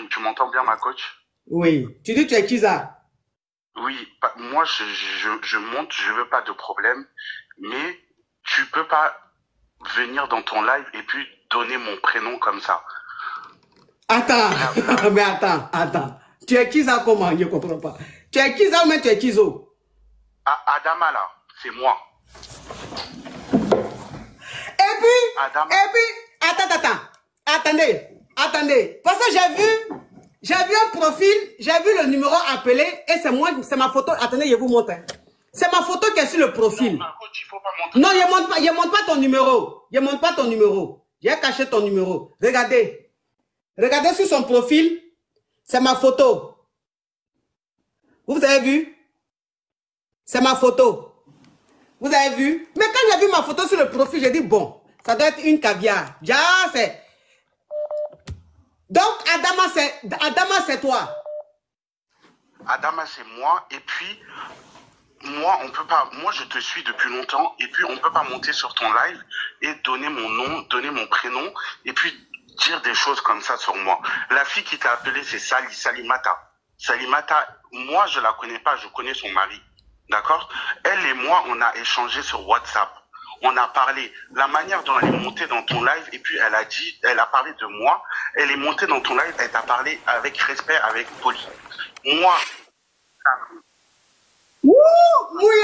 Tu m'entends bien, ma coach? Oui. Tu dis tu es qui ça? Oui, moi, je monte, je veux pas de problème, mais tu peux pas venir dans ton live et puis donner mon prénom comme ça. Attends, mais attends. Tu es qui ça comment? Je ne comprends pas. Tu es qui ça ou même tu es qui ça? Adama, là, c'est moi. Et puis, attendez. Parce que j'ai vu un profil, j'ai vu le numéro appelé et c'est moi, c'est ma photo. Attendez, je vous montre. C'est ma photo qui est sur le profil. Non, coach, il faut pas montrer. Non, je monte pas ton numéro. Je monte pas ton numéro. J'ai caché ton numéro. Regardez. Regardez sur son profil. C'est ma photo. Vous avez vu? C'est ma photo. Vous avez vu? Mais quand j'ai vu ma photo sur le profil, j'ai dit, bon, ça doit être une caviar. Donc, Adama, c'est toi. Adama, c'est moi. Et puis, moi, on peut pas. Moi, je te suis depuis longtemps. Et puis, on peut pas monter sur ton live et donner mon nom, donner mon prénom. Et puis, dire des choses comme ça sur moi. La fille qui t'a appelé, c'est Salimata. Salimata, moi, je la connais pas. Je connais son mari. D'accord? Elle et moi, on a échangé sur WhatsApp. On a parlé, la manière dont elle est montée dans ton live, et puis elle a parlé de moi, elle est montée dans ton live, elle t'a parlé avec respect, avec poli. Moi, Mouya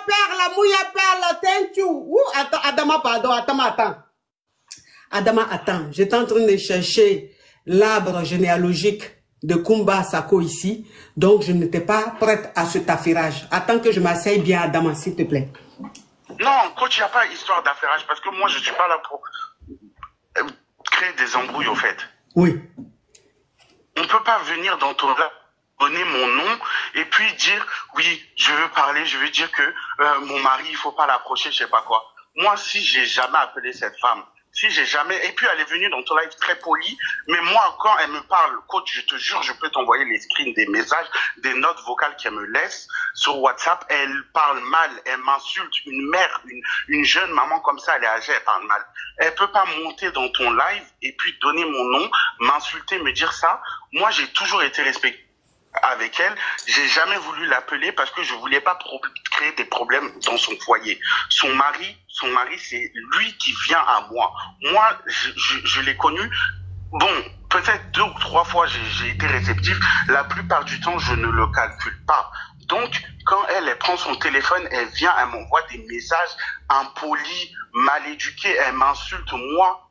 perle, thank you. Attends, Adama, pardon, attends. Adama, attends, j'étais en train de chercher l'arbre généalogique de Kumba Sako ici, donc je n'étais pas prête à ce affairage. Attends que je m'asseye bien, Adama, s'il te plaît. Non, coach, il n'y a pas histoire d'affairage, parce que moi, je ne suis pas là pour créer des embrouilles, au fait. Oui. On ne peut pas venir dans ton live, donner mon nom, et puis dire, oui, je veux parler, je veux dire que mon mari, il ne faut pas l'approcher, je ne sais pas quoi. Moi, si j'ai jamais appelé cette femme, si j'ai jamais... Et puis, elle est venue dans ton live très polie, mais moi, quand elle me parle, coach, je te jure, je peux t'envoyer les screens des messages, des notes vocales qu'elle me laisse sur WhatsApp. Elle parle mal, elle m'insulte. Une mère, une jeune maman comme ça, elle est âgée, elle parle mal. Elle peut pas monter dans ton live et puis donner mon nom, m'insulter, me dire ça. Moi, j'ai toujours été respecté avec elle, j'ai jamais voulu l'appeler parce que je voulais pas créer des problèmes dans son foyer. Son mari, c'est lui qui vient à moi. Moi, je l'ai connu. Bon, peut-être 2 ou 3 fois j'ai été réceptif. La plupart du temps, je ne le calcule pas. Donc, quand elle prend son téléphone, elle vient, elle m'envoie des messages impolis, mal éduqués, elle m'insulte moi.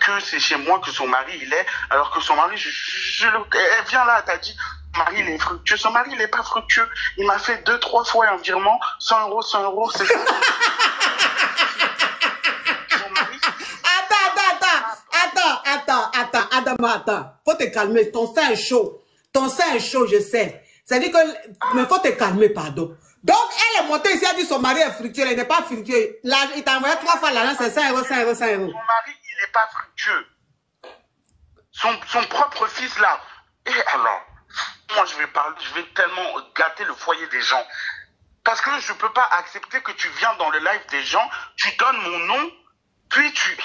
Que c'est chez moi que son mari il est, alors que son mari, elle vient là, elle t'a dit, son mari il est fructueux, son mari il est pas fructueux, il m'a fait 2-3 fois un virement, 100 €, c'est ça. Son mari, Attends, Adama, attends, faut te calmer, ton sein est chaud, je sais, c'est-à-dire que, mais faut te calmer, pardon. Donc, elle est montée ici, elle a dit son mari est fructueux, il n'est pas fructueux, là, il t'a envoyé 3 fois l'argent, c'est 100 €. Son mari, il n'est pas fructueux. Son propre fils, là. Et alors, moi, je vais tellement gâter le foyer des gens. Parce que je ne peux pas accepter que tu viens dans le live des gens, tu donnes mon nom, puis tu...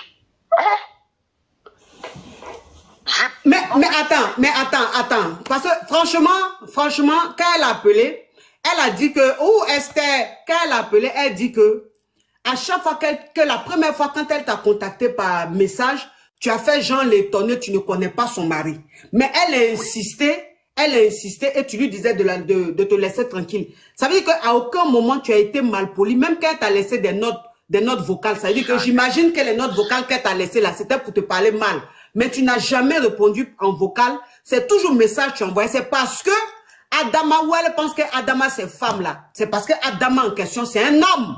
Mais attends. Parce que franchement, quand elle a appelé, elle a dit que, Esther, quand elle a appelé, elle dit que, à chaque fois que la première fois, quand elle t'a contacté par message, tu as fait genre l'étonner, tu ne connais pas son mari. Mais elle a insisté et tu lui disais de te laisser tranquille. Ça veut dire qu'à aucun moment tu as été mal poli, même quand elle t'a laissé des notes vocales. Ça veut dire que j'imagine que les notes vocales qu'elle t'a laissées là, c'était pour te parler mal. Mais tu n'as jamais répondu en vocal. C'est toujours message que tu envoies. C'est parce que Adama, ou elle pense que Adama c'est femme là. C'est parce que Adama en question, c'est un homme.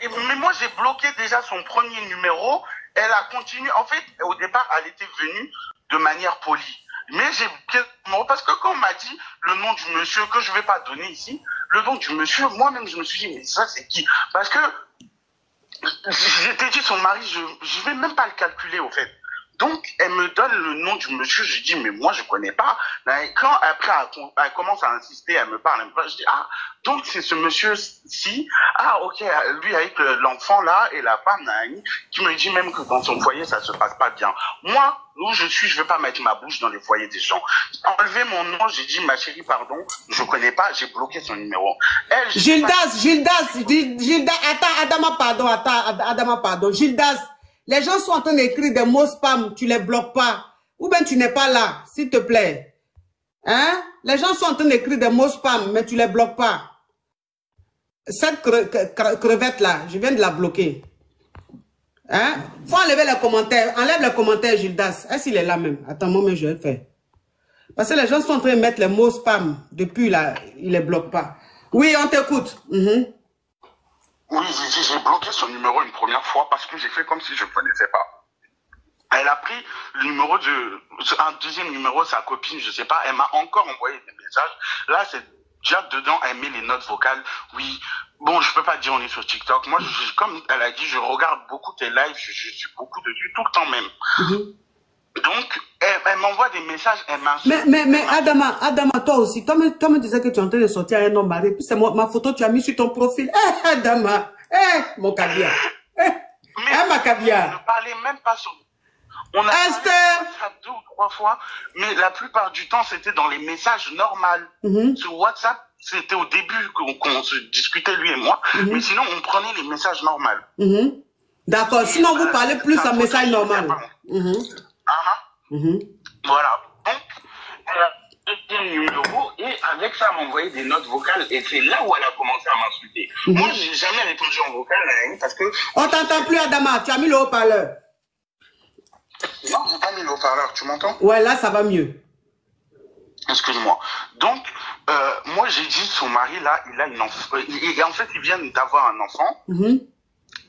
Mais moi, j'ai bloqué déjà son premier numéro. Elle a continué. En fait, au départ, elle était venue de manière polie. Mais j'ai bloqué le numéro parce que quand on m'a dit le nom du monsieur, que je ne vais pas donner ici, le nom du monsieur, moi-même, je me suis dit, mais ça, c'est qui? Parce que j'étais dit son mari, je ne vais même pas le calculer, au fait. Donc, elle me donne le nom du monsieur. Je dis, mais moi, je connais pas. Quand après, elle commence à insister, elle me parle. Je dis, ah, donc c'est ce monsieur-ci. Ah, ok, lui avec l'enfant là et la femme, qui me dit même que dans son foyer, ça se passe pas bien. Moi, où je suis, je vais pas mettre ma bouche dans les foyers des gens. Enlever mon nom, j'ai dit, ma chérie, pardon, je connais pas, j'ai bloqué son numéro. Gildas, attends, Adama, pardon. Gildas, les gens sont en train d'écrire des mots spam, tu les bloques pas. Ou bien tu n'es pas là, s'il te plaît. Hein? Les gens sont en train d'écrire des mots spam, mais tu les bloques pas. Cette crevette là, je viens de la bloquer. Hein? Faut enlever les commentaires. Enlève les commentaires, Gildas. Est-ce qu'il est là même? Attends, moi, je vais le faire. Parce que les gens sont en train de mettre les mots spam. Depuis là, ils les bloquent pas. Oui, on t'écoute. Oui, j'ai bloqué son numéro une première fois parce que j'ai fait comme si je ne connaissais pas. Elle a pris le numéro un deuxième numéro, sa copine, je sais pas, elle m'a encore envoyé des messages. Là, c'est déjà dedans, elle met les notes vocales. Oui, bon, je peux pas dire on est sur TikTok. Moi, comme elle a dit, je regarde beaucoup tes lives, je suis beaucoup dessus, tout le temps même. Donc, elle m'envoie des messages, elle m'insulte. Mais Adama, toi aussi, toi me disais que tu es en train de sortir un homme marié, puis c'est ma photo, tu as mis sur ton profil. Adama, mon caviar. Ma caviar. On ne parlait même pas sur... On a parlé ça 2 ou 3 fois, mais la plupart du temps, c'était dans les messages normaux. Sur WhatsApp, c'était au début qu'on se discutait, lui et moi, mais sinon, on prenait les messages normaux. D'accord, sinon vous parlez plus en message normal. Voilà. Donc, elle a un numéro et avec ça, elle m'a envoyé des notes vocales et c'est là où elle a commencé à m'insulter. Moi, j'ai jamais répondu en vocal parce que... On t'entend plus, Adama, tu as mis le haut-parleur. Non, j'ai pas mis le haut-parleur, tu m'entends? Ouais, là, ça va mieux. Excuse-moi. Donc, moi, j'ai dit, son mari, là, il a une enfant. Et en fait, il vient d'avoir un enfant.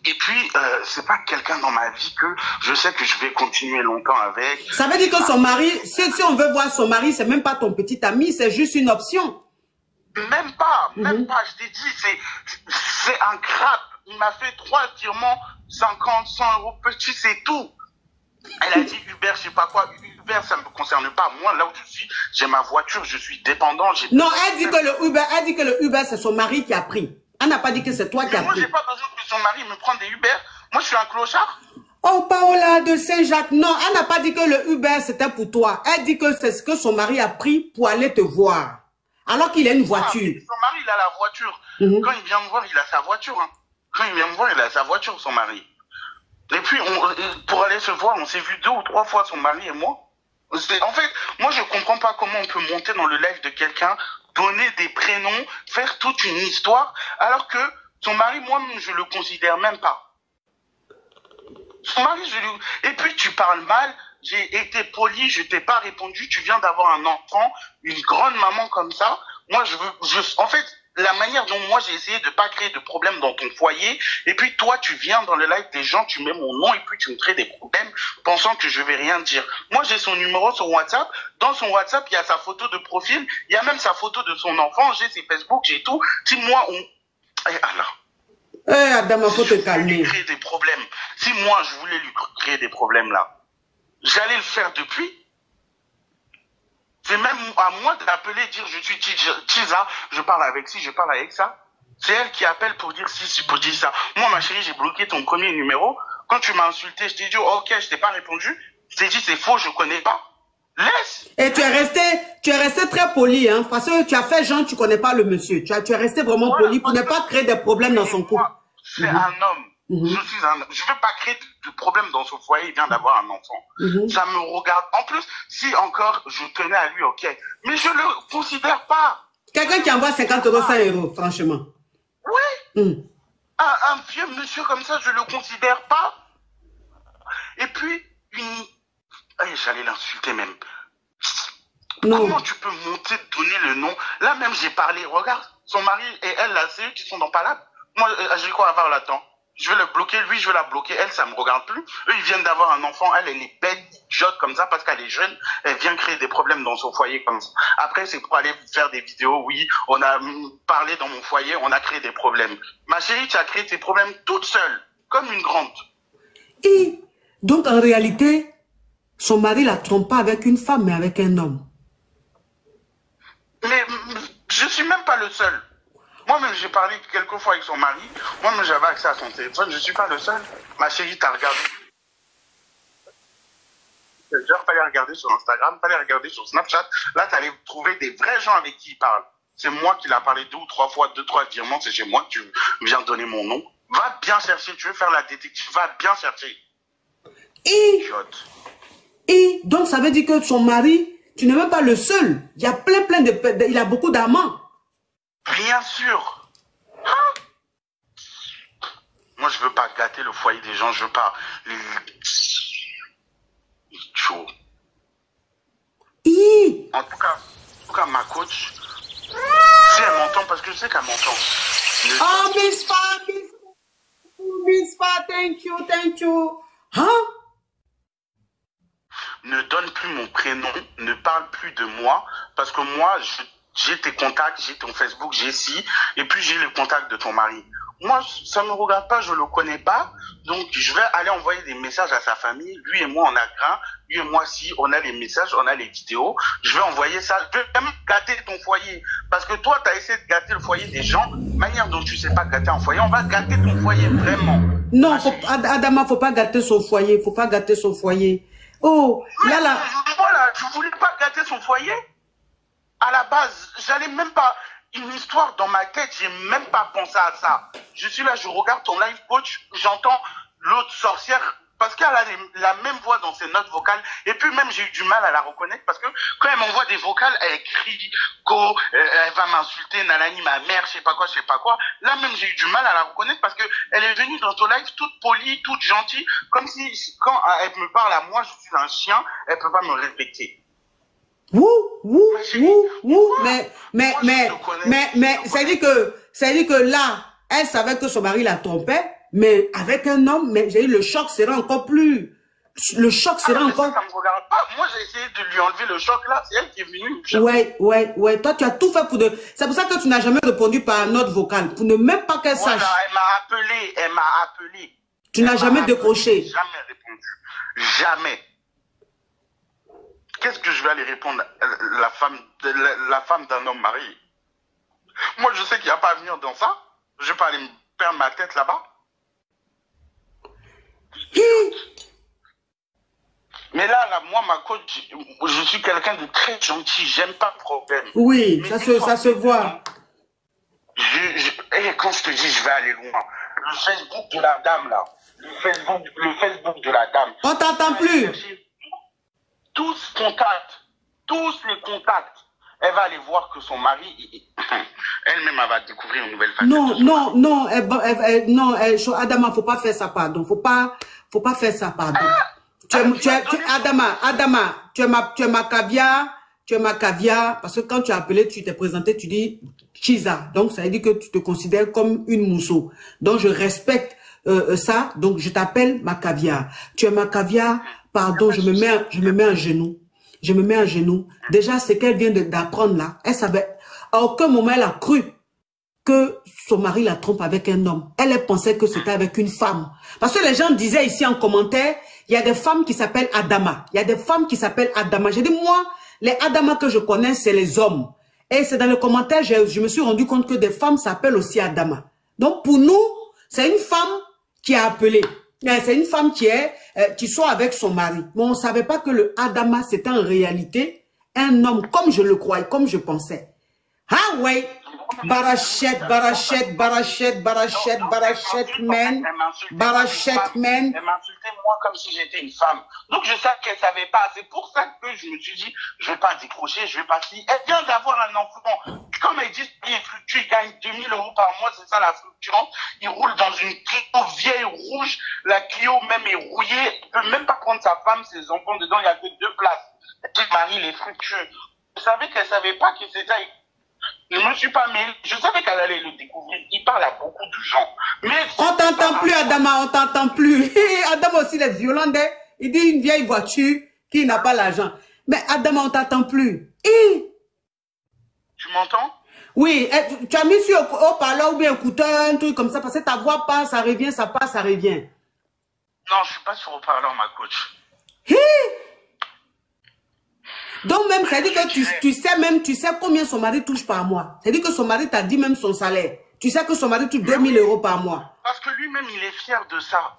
Et puis, c'est pas quelqu'un dans ma vie que je sais que je vais continuer longtemps avec. Ça veut dire que son mari, si on veut voir son mari, c'est même pas ton petit ami, c'est juste une option. Même pas, je t'ai dit, c'est un crap. Il m'a fait 3 virements, 50, 100 euros petit, c'est tout. Elle a dit Uber, je sais pas quoi. Uber, ça me concerne pas. Moi, là où je suis, j'ai ma voiture, je suis dépendant. Non, elle dit que le Uber, c'est son mari qui a pris. Elle n'a pas dit que c'est toi qui as pris. Moi, j'ai pas besoin que son mari me prenne des Uber. Moi, je suis un clochard. Oh, Paola de Saint-Jacques. Non, elle n'a pas dit que le Uber, c'était pour toi. Elle dit que c'est ce que son mari a pris pour aller te voir. Alors qu'il a une voiture. Son mari, il a la voiture. Quand il vient me voir, il a sa voiture. Quand il vient me voir, il a sa voiture, son mari. Et puis, pour aller se voir, on s'est vu 2 ou 3 fois, son mari et moi. En fait, moi, je comprends pas comment on peut monter dans le live de quelqu'un, donner des prénoms, faire toute une histoire, alors que son mari, moi, je le considère même pas. Son mari, et puis, tu parles mal, j'ai été poli, je t'ai pas répondu, tu viens d'avoir un enfant, une grande maman comme ça. Moi, en fait, la manière dont moi j'ai essayé de pas créer de problème dans ton foyer, et puis toi tu viens dans le live des gens, tu mets mon nom et puis tu me crées des problèmes pensant que je vais rien dire. Moi j'ai son numéro sur WhatsApp, dans son WhatsApp il y a sa photo de profil, il y a même sa photo de son enfant, j'ai ses Facebook, j'ai tout. Si moi Adama, faut te calmer. Lui créer des problèmes. Si moi je voulais lui créer des problèmes là, j'allais le faire depuis. C'est même à moi d'appeler, dire je suis Tiza, je parle avec ci, je parle avec ça. C'est elle qui appelle pour dire ci, pour dire ça. Moi, ma chérie, j'ai bloqué ton premier numéro. Quand tu m'as insulté, je t'ai dit, oh, ok, je t'ai pas répondu. Je t'ai dit, c'est faux, je connais pas. Laisse. Et tu es resté très poli, hein, parce que tu as fait genre, tu connais pas le monsieur. Tu es resté vraiment poli pour ne pas créer des problèmes dans son couple. C'est un homme. Je veux pas créer de problème dans son foyer, il vient d'avoir un enfant. Ça me regarde. En plus, si encore je tenais à lui, ok. Mais je le considère pas. Quelqu'un qui envoie 50 euros, 100 euros, franchement. Oui. Un vieux monsieur comme ça, je le considère pas. Et puis, j'allais l'insulter même. Non. Comment tu peux monter, donner le nom? Là même, j'ai parlé. Regarde, son mari et elle, là, c'est eux qui sont dans Palab. Moi, j'ai quoi à voir là-dedans? Je vais le bloquer, lui, je vais la bloquer. Elle, ça me regarde plus. Eux, ils viennent d'avoir un enfant. Elle est bête, idiote comme ça parce qu'elle est jeune. Elle vient créer des problèmes dans son foyer comme ça. Après, c'est pour aller faire des vidéos. Oui, on a parlé dans mon foyer, on a créé des problèmes. Ma chérie, tu as créé tes problèmes toute seule, comme une grande. Et donc, en réalité, son mari la trompe pas avec une femme, mais avec un homme. Mais je suis même pas le seul. Moi-même, j'ai parlé quelques fois avec son mari. Moi-même, j'avais accès à son téléphone. Je suis pas le seul. Ma chérie, t'as regardé. T'allais regarder sur Instagram, t'allais regarder sur Snapchat. Là, t'allais trouver des vrais gens avec qui il parle. C'est moi qui l'a parlé 2 ou 3 fois, 2, 3 virements. C'est chez moi que tu viens donner mon nom. Va bien chercher. Tu veux faire la détective, va bien chercher. Et donc, ça veut dire que son mari, tu n'es même pas le seul. Il y a plein de... Il a beaucoup d'amants. Bien sûr. Hein? Moi, je veux pas gâter le foyer des gens. Je veux pas... Chaud. En tout cas, ma coach, si elle m'entend, parce que je sais qu'elle m'entend. Oh, Miss Fa, thank you. Hein? Ne donne plus mon prénom, ne parle plus de moi, parce que moi, j'ai tes contacts, j'ai ton Facebook, j'ai ci, et puis j'ai le contact de ton mari. Moi, ça ne me regarde pas, je ne le connais pas, donc je vais aller envoyer des messages à sa famille. Lui et moi, on a grain, lui et moi, si, on a les messages, on a les vidéos. Je vais envoyer ça, je vais même gâter ton foyer, parce que toi, tu as essayé de gâter le foyer des gens, manière dont tu ne sais pas gâter un foyer, on va gâter ton foyer, vraiment. Non, Adama, il ne faut pas gâter son foyer, faut pas gâter son foyer. Oh, là. Voilà, tu voulais pas gâter son foyer? À la base, j'allais même pas... Une histoire dans ma tête, j'ai même pas pensé à ça. Je suis là, je regarde ton live coach, j'entends l'autre sorcière, parce qu'elle a la même voix dans ses notes vocales, et puis même j'ai eu du mal à la reconnaître, parce que quand elle m'envoie des vocales, elle crie, elle va m'insulter, nanani, ma mère, je sais pas quoi. Là même j'ai eu du mal à la reconnaître, parce que elle est venue dans ton live toute polie, toute gentille, comme si quand elle me parle à moi, je suis un chien, elle peut pas me respecter. Mais c'est-à-dire que là, elle savait que son mari la trompait, mais avec un homme, mais j'ai eu le choc serait encore plus. Le choc serait encore. Ça me regarde pas. Moi, j'ai essayé de lui enlever le choc là. C'est elle qui est venue. Ouais. Toi, tu as tout fait pour de. C'est pour ça que tu n'as jamais répondu par note vocale, pour ne même pas qu'elle sache. Elle m'a appelé. Tu n'as jamais décroché. Jamais répondu. Jamais. Qu'est-ce que je vais aller répondre la femme d'un homme marié? Moi, je sais qu'il n'y a pas à venir dans ça. Je vais pas aller me perdre ma tête là-bas. Mais là, moi, ma coach, je suis quelqu'un de très gentil. J'aime pas le problème. Oui, ça se voit. Et quand je te dis, je vais aller loin. Le Facebook de la dame, là. Le Facebook de la dame. On t'entend plus. Tous les contacts, elle va aller voir que son mari, elle-même, elle va découvrir une nouvelle facette. Non, Adama, faut pas faire ça, pardon. Faut pas faire ça, pardon. Adama, tu es ma caviar, parce que quand tu as appelé, tu t'es présenté, tu dis Chiza. Donc, ça veut dire que tu te considères comme une mousseau. Donc, je respecte ça, donc je t'appelle ma caviar. Tu es ma caviar. Pardon, je me mets à genoux. Je me mets à genoux. Déjà, ce qu'elle vient d'apprendre là, elle savait, à aucun moment elle a cru que son mari la trompe avec un homme. Elle pensait que c'était avec une femme. Parce que les gens disaient ici en commentaire, il y a des femmes qui s'appellent Adama. Il y a des femmes qui s'appellent Adama. J'ai dit, moi, les Adama que je connais, c'est les hommes. Et c'est dans le commentaire, je me suis rendu compte que des femmes s'appellent aussi Adama. Donc, pour nous, c'est une femme qui a appelé. C'est une femme qui soit avec son mari. Mais on ne savait pas que le Adama, c'était en réalité un homme, comme je le croyais, comme je pensais. Ah ouais, Barachette, man. Elle m'insultait moi comme si j'étais une femme. Donc je savais qu'elle ne savait pas. C'est pour ça que je me suis dit, je ne vais pas décrocher, je vais pas si. Elle vient d'avoir un enfant. Comme elle dit, il gagne 2000 € par mois, c'est ça la fluctuante. Il roule dans une Clio vieille rouge. La Clio même est rouillée. Il ne peut même pas prendre sa femme, ses enfants dedans. Il n'y a que 2 places. Le mari, il est fructueux. Je savais qu'elle ne savait pas que c'était... Je ne me suis pas mêlé. Je savais qu'elle allait le découvrir. Il parle à beaucoup de gens. Mais on t'entend plus, Adama, on t'entend plus. Adama aussi, il est violent. Il dit une vieille voiture qui n'a pas l'argent. Mais Adama, on t'entend plus. Tu m'entends? Oui, tu as mis sur haut-parleur ou bien écouteur, un truc comme ça, parce que ta voix passe, ça revient, ça passe, ça revient. Non, je ne suis pas sur haut-parleur, ma coach. Donc même, ça veut dire que tu sais combien son mari touche par mois. Ça veut dire que son mari t'a dit même son salaire. Tu sais que son mari touche 2000 € par mois. Parce que lui-même, il est fier de ça.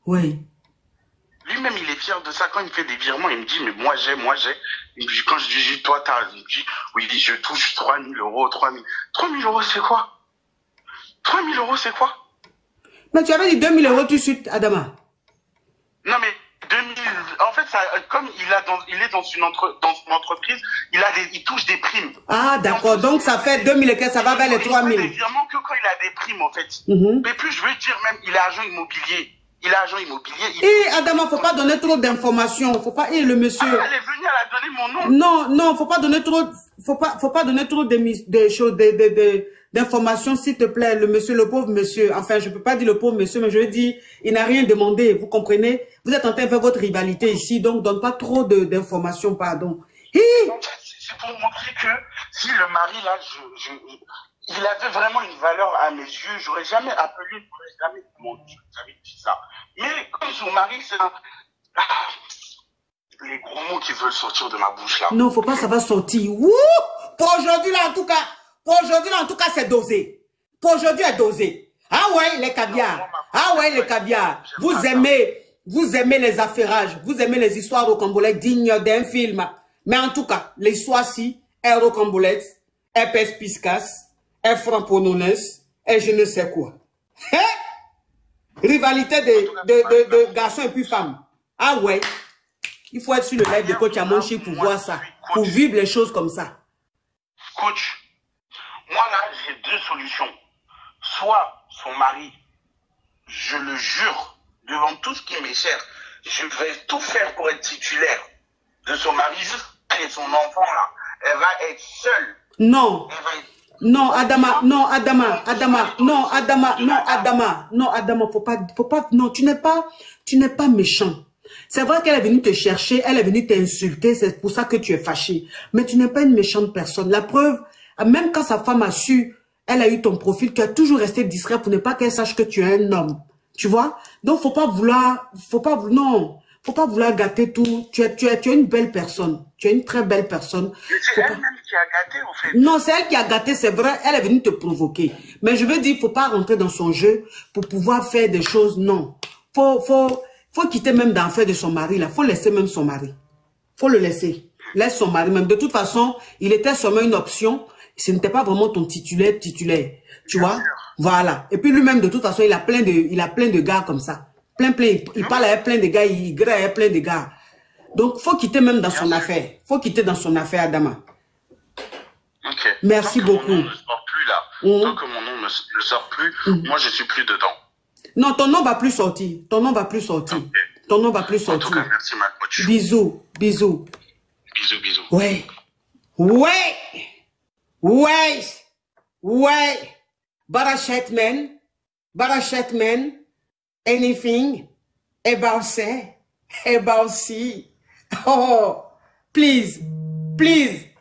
Oui. Lui-même, il est fier de ça. Quand il me fait des virements, il me dit, mais moi j'ai. Quand je dis, toi, t'as, il me dit, oui, je touche 3000 €, 3000. 3000 € c'est quoi? 3000 € c'est quoi? Mais tu avais dit 2000 € tout de suite, Adama. Non, mais 2000, en fait, ça, comme il est dans une entreprise, il touche des primes. Ah, d'accord. Donc, ça fait 2000 et que ça va vers les 3000. Il fait des virements que quand il a des primes, en fait. Mais plus, je veux dire, même, il a agent immobilier. Et Adama, faut pas donner trop d'informations. Faut pas, le monsieur. Ah, elle est venue, elle a donné mon nom. Non, faut pas donner trop, faut pas donner trop de choses, d'informations, s'il te plaît. Le monsieur, le pauvre monsieur. Enfin, je peux pas dire le pauvre monsieur, mais je veux dire, il n'a rien demandé. Vous comprenez? Vous êtes en train de faire votre rivalité ici, donc donne pas trop d'informations, pardon. C'est pour montrer que si le mari, là, il avait vraiment une valeur à mes yeux, j'aurais jamais appelé, j'aurais jamais dit ça. Mais comme son mari, c'est les gros mots qui veulent sortir de ma bouche, là. Non, faut pas, ça va sortir. Wouh! Pour aujourd'hui, là, en tout cas, c'est dosé. Pour aujourd'hui, c'est dosé. Ah ouais, les caviars. Ah ouais, les caviars. Vous aimez les affairages. Vous aimez les histoires rocambolesques dignes d'un film. Mais en tout cas, l'histoire-ci est rocambolesque, est perspicace, est framponneuse, et je ne sais quoi. Rivalité de garçons et puis femmes. Ah ouais. Il faut être sur le live de Coach Amonchi pour voir ça. Pour vivre les choses comme ça. Coach, moi là, j'ai deux solutions. Soit son mari, je le jure, devant tout ce qui m'est cher, je vais tout faire pour être titulaire de son mari, juste et son enfant là. Elle va être seule. Non. Non, Adama, faut pas, non, tu n'es pas méchant. C'est vrai qu'elle est venue te chercher, elle est venue t'insulter, c'est pour ça que tu es fâché. Mais tu n'es pas une méchante personne. La preuve, même quand sa femme a su, elle a eu ton profil, tu as toujours resté discret pour ne pas qu'elle sache que tu es un homme. Tu vois? Donc, faut pas vouloir gâter tout. Tu es une belle personne. Tu es une très belle personne. C'est elle-même qui a gâté, en fait. Non, c'est elle qui a gâté, c'est vrai. Elle est venue te provoquer. Mais je veux dire, faut pas rentrer dans son jeu pour pouvoir faire des choses. Non. Faut quitter même d'enfer de son mari, là. Faut laisser même son mari. Faut le laisser. Laisse son mari même. De toute façon, il était seulement une option. Ce n'était pas vraiment ton titulaire. Tu vois? Voilà. Et puis lui-même, de toute façon, il a plein de gars comme ça. Il parle avec plein de gars, il grée avec plein de gars. Donc, faut quitter même dans son affaire. Faut quitter dans son affaire, Adama. Ok. Merci beaucoup. Mon nom ne sort plus là. Tant que mon nom ne sort plus, moi je suis plus dedans. Non, ton nom va plus sortir. Ton nom va plus sortir. Okay. Ton nom va plus sortir. En tout cas, merci ma coach. Bisous. Bisous. Ouais. Barachetman. Anything about say, about see. Oh, please. I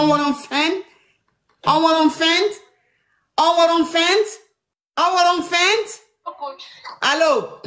want to offend. Allô?